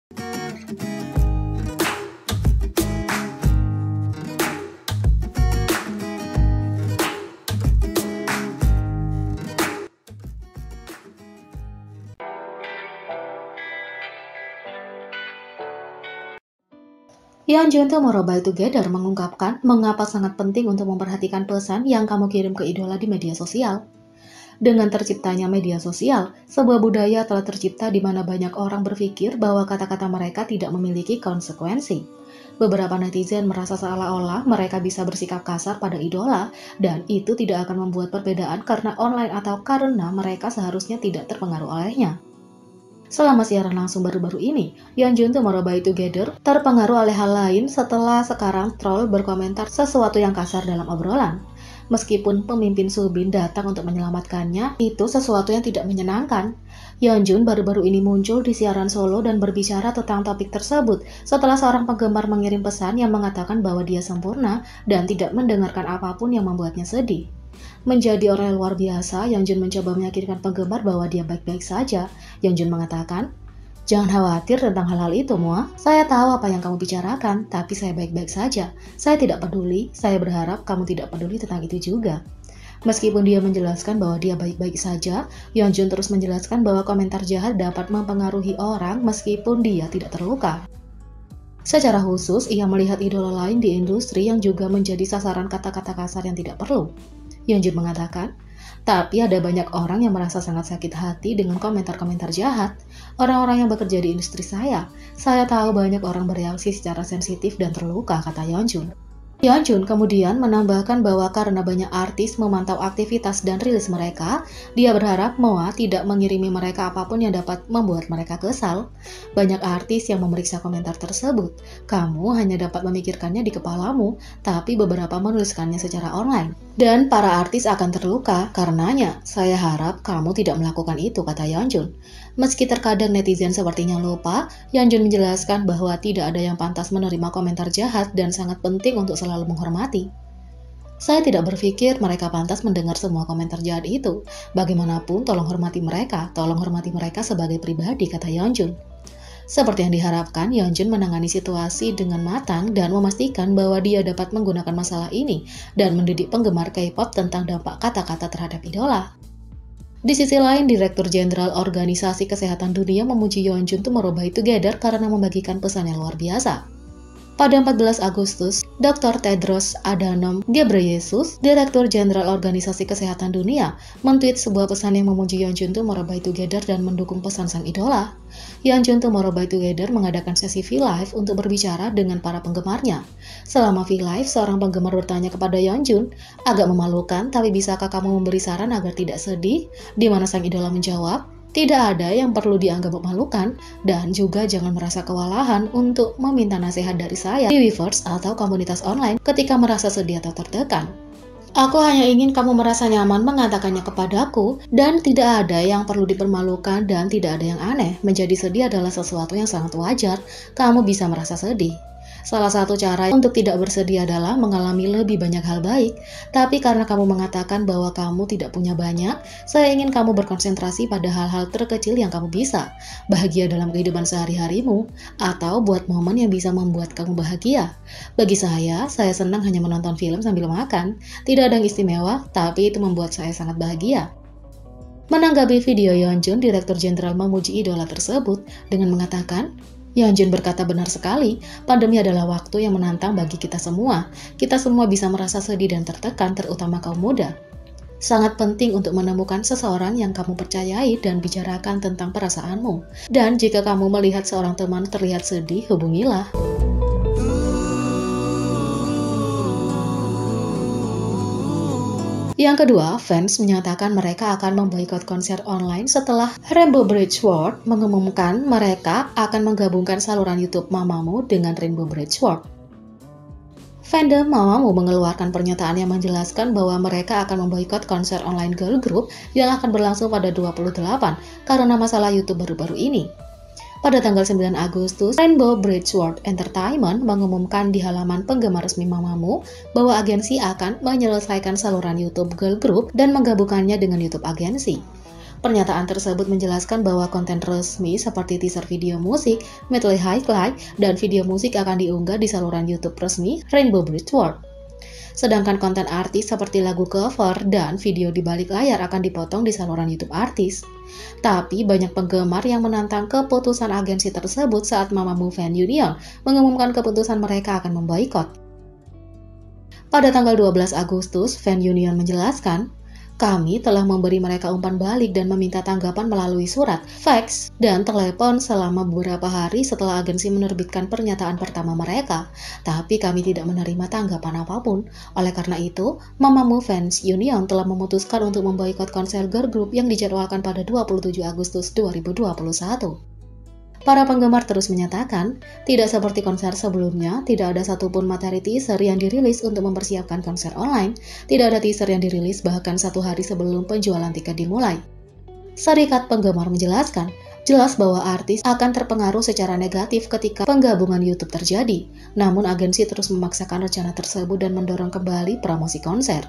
Yeonjun Tomorrow Together mengungkapkan mengapa sangat penting untuk memperhatikan pesan yang kamu kirim ke idola di media sosial. Dengan terciptanya media sosial, sebuah budaya telah tercipta di mana banyak orang berpikir bahwa kata-kata mereka tidak memiliki konsekuensi. Beberapa netizen merasa seolah-olah mereka bisa bersikap kasar pada idola, dan itu tidak akan membuat perbedaan karena online atau karena mereka seharusnya tidak terpengaruh olehnya. Selama siaran langsung baru-baru ini, Yeonjun Tomorrow Together terpengaruh oleh hal lain setelah sekarang troll berkomentar sesuatu yang kasar dalam obrolan. Meskipun pemimpin Subin datang untuk menyelamatkannya, itu sesuatu yang tidak menyenangkan. Yeonjun baru-baru ini muncul di siaran solo dan berbicara tentang topik tersebut setelah seorang penggemar mengirim pesan yang mengatakan bahwa dia sempurna dan tidak mendengarkan apapun yang membuatnya sedih. Menjadi orang yang luar biasa, Yeonjun mencoba meyakinkan penggemar bahwa dia baik-baik saja. Yeonjun mengatakan, "Jangan khawatir tentang hal-hal itu, Moa. Saya tahu apa yang kamu bicarakan, tapi saya baik-baik saja. Saya tidak peduli, saya berharap kamu tidak peduli tentang itu juga." Meskipun dia menjelaskan bahwa dia baik-baik saja, Yeonjun terus menjelaskan bahwa komentar jahat dapat mempengaruhi orang meskipun dia tidak terluka. Secara khusus, ia melihat idola lain di industri yang juga menjadi sasaran kata-kata kasar yang tidak perlu. Yeonjun mengatakan, "Tapi ada banyak orang yang merasa sangat sakit hati dengan komentar-komentar jahat. Orang-orang yang bekerja di industri saya tahu banyak orang bereaksi secara sensitif dan terluka," kata Yeonjun. Yeonjun kemudian menambahkan bahwa karena banyak artis memantau aktivitas dan rilis mereka, dia berharap Moa tidak mengirimi mereka apapun yang dapat membuat mereka kesal. Banyak artis yang memeriksa komentar tersebut. Kamu hanya dapat memikirkannya di kepalamu, tapi beberapa menuliskannya secara online. Dan para artis akan terluka karenanya. Saya harap kamu tidak melakukan itu, kata Yeonjun. Meski terkadang netizen sepertinya lupa, Yeonjun menjelaskan bahwa tidak ada yang pantas menerima komentar jahat dan sangat penting untuk selalu menghormati. Saya tidak berpikir mereka pantas mendengar semua komentar jahat itu. Bagaimanapun, tolong hormati mereka sebagai pribadi, kata Yeonjun. Seperti yang diharapkan, Yeonjun menangani situasi dengan matang dan memastikan bahwa dia dapat menggunakan masalah ini dan mendidik penggemar K-pop tentang dampak kata-kata terhadap idola. Di sisi lain, Direktur Jenderal Organisasi Kesehatan Dunia memuji Yeonjun Tomorrow Together karena membagikan pesan yang luar biasa. Pada 14 Agustus, Dr. Tedros Adhanom Ghebreyesus, Direktur Jenderal Organisasi Kesehatan Dunia, mentweet sebuah pesan yang memuji Yeonjun Tomorrow Together dan mendukung pesan sang idola. Yeonjun Tomorrow Together mengadakan sesi V-Live untuk berbicara dengan para penggemarnya. Selama V-Live, seorang penggemar bertanya kepada Yeonjun, "Agak memalukan, tapi bisakah kamu memberi saran agar tidak sedih?" Di mana sang idola menjawab, "Tidak ada yang perlu dianggap memalukan, dan juga jangan merasa kewalahan untuk meminta nasihat dari saya di Weverse atau komunitas online ketika merasa sedih atau tertekan. Aku hanya ingin kamu merasa nyaman mengatakannya kepadaku, dan tidak ada yang perlu dipermalukan dan tidak ada yang aneh. Menjadi sedih adalah sesuatu yang sangat wajar, kamu bisa merasa sedih. Salah satu cara untuk tidak bersedih adalah mengalami lebih banyak hal baik, tapi karena kamu mengatakan bahwa kamu tidak punya banyak, saya ingin kamu berkonsentrasi pada hal-hal terkecil yang kamu bisa, bahagia dalam kehidupan sehari-harimu, atau buat momen yang bisa membuat kamu bahagia. Bagi saya senang hanya menonton film sambil makan, tidak ada yang istimewa, tapi itu membuat saya sangat bahagia." Menanggapi video Yeonjun, Direktur Jenderal memuji idola tersebut dengan mengatakan, Yeonjun berkata benar sekali, pandemi adalah waktu yang menantang bagi kita semua. Kita semua bisa merasa sedih dan tertekan, terutama kaum muda. Sangat penting untuk menemukan seseorang yang kamu percayai dan bicarakan tentang perasaanmu. Dan jika kamu melihat seorang teman terlihat sedih, hubungilah. Yang kedua, fans menyatakan mereka akan memboikot konser online setelah Rainbow Bridge World mengumumkan mereka akan menggabungkan saluran YouTube Mamamoo dengan Rainbow Bridge World. Fandom Mamamoo mengeluarkan pernyataan yang menjelaskan bahwa mereka akan memboikot konser online girl group yang akan berlangsung pada 28 karena masalah YouTube baru-baru ini. Pada tanggal 9 Agustus, Rainbow Bridge World Entertainment mengumumkan di halaman penggemar resmi Mamamoo bahwa agensi akan menyelesaikan saluran YouTube Girl Group dan menggabungkannya dengan YouTube agensi. Pernyataan tersebut menjelaskan bahwa konten resmi seperti teaser video musik, medley highlight, dan video musik akan diunggah di saluran YouTube resmi Rainbow Bridge World. Sedangkan konten artis seperti lagu cover dan video di balik layar akan dipotong di saluran YouTube artis. Tapi banyak penggemar yang menantang keputusan agensi tersebut saat Mamamoo Fan Union mengumumkan keputusan mereka akan memboikot. Pada tanggal 12 Agustus, Fan Union menjelaskan, "Kami telah memberi mereka umpan balik dan meminta tanggapan melalui surat, fax, dan telepon selama beberapa hari setelah agensi menerbitkan pernyataan pertama mereka. Tapi kami tidak menerima tanggapan apapun. Oleh karena itu, Mamamoo Fans Union telah memutuskan untuk memboikot konser girl group yang dijadwalkan pada 27 Agustus 2021. Para penggemar terus menyatakan, tidak seperti konser sebelumnya, tidak ada satupun materi teaser yang dirilis untuk mempersiapkan konser online, tidak ada teaser yang dirilis bahkan 1 hari sebelum penjualan tiket dimulai. Serikat penggemar menjelaskan, jelas bahwa artis akan terpengaruh secara negatif ketika penggabungan YouTube terjadi, namun agensi terus memaksakan rencana tersebut dan mendorong kembali promosi konser.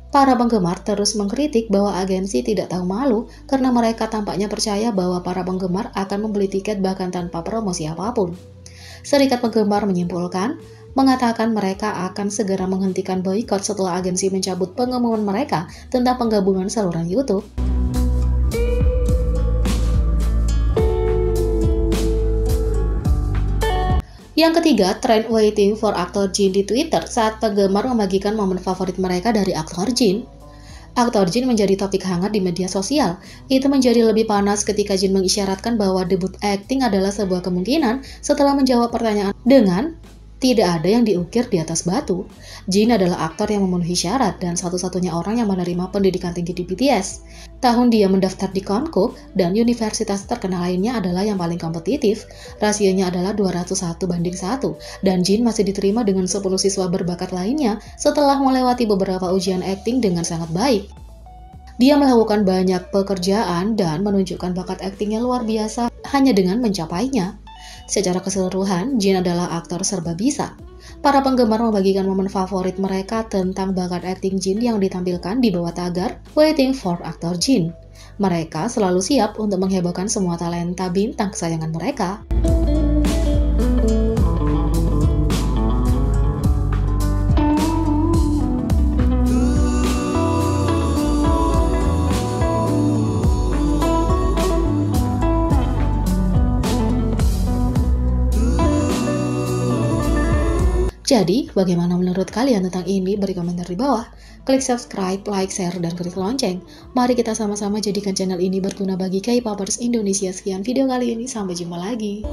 Para penggemar terus mengkritik bahwa agensi tidak tahu malu karena mereka tampaknya percaya bahwa para penggemar akan membeli tiket bahkan tanpa promosi apapun. Serikat penggemar menyimpulkan, mengatakan mereka akan segera menghentikan boikot setelah agensi mencabut pengumuman mereka tentang penggabungan saluran YouTube. Yang ketiga, tren waiting for aktor Jin di Twitter saat penggemar membagikan momen favorit mereka dari aktor Jin. Aktor Jin menjadi topik hangat di media sosial. Itu menjadi lebih panas ketika Jin mengisyaratkan bahwa debut akting adalah sebuah kemungkinan setelah menjawab pertanyaan dengan "tidak ada yang diukir di atas batu". Jin adalah aktor yang memenuhi syarat dan satu-satunya orang yang menerima pendidikan tinggi di BTS. Tahun dia mendaftar di Konkuk dan universitas terkenal lainnya adalah yang paling kompetitif. Rasionya adalah 201:1 dan Jin masih diterima dengan 10 siswa berbakat lainnya setelah melewati beberapa ujian akting dengan sangat baik. Dia melakukan banyak pekerjaan dan menunjukkan bakat aktingnya luar biasa hanya dengan mencapainya. Secara keseluruhan, Jin adalah aktor serba bisa. Para penggemar membagikan momen favorit mereka tentang bakat akting Jin yang ditampilkan di bawah tagar Waiting for Actor Jin. Mereka selalu siap untuk menghebohkan semua talenta bintang kesayangan mereka. Jadi, bagaimana menurut kalian tentang ini? Beri komentar di bawah. Klik subscribe, like, share, dan klik lonceng. Mari kita sama-sama jadikan channel ini berguna bagi K-popers Indonesia. Sekian video kali ini, sampai jumpa lagi.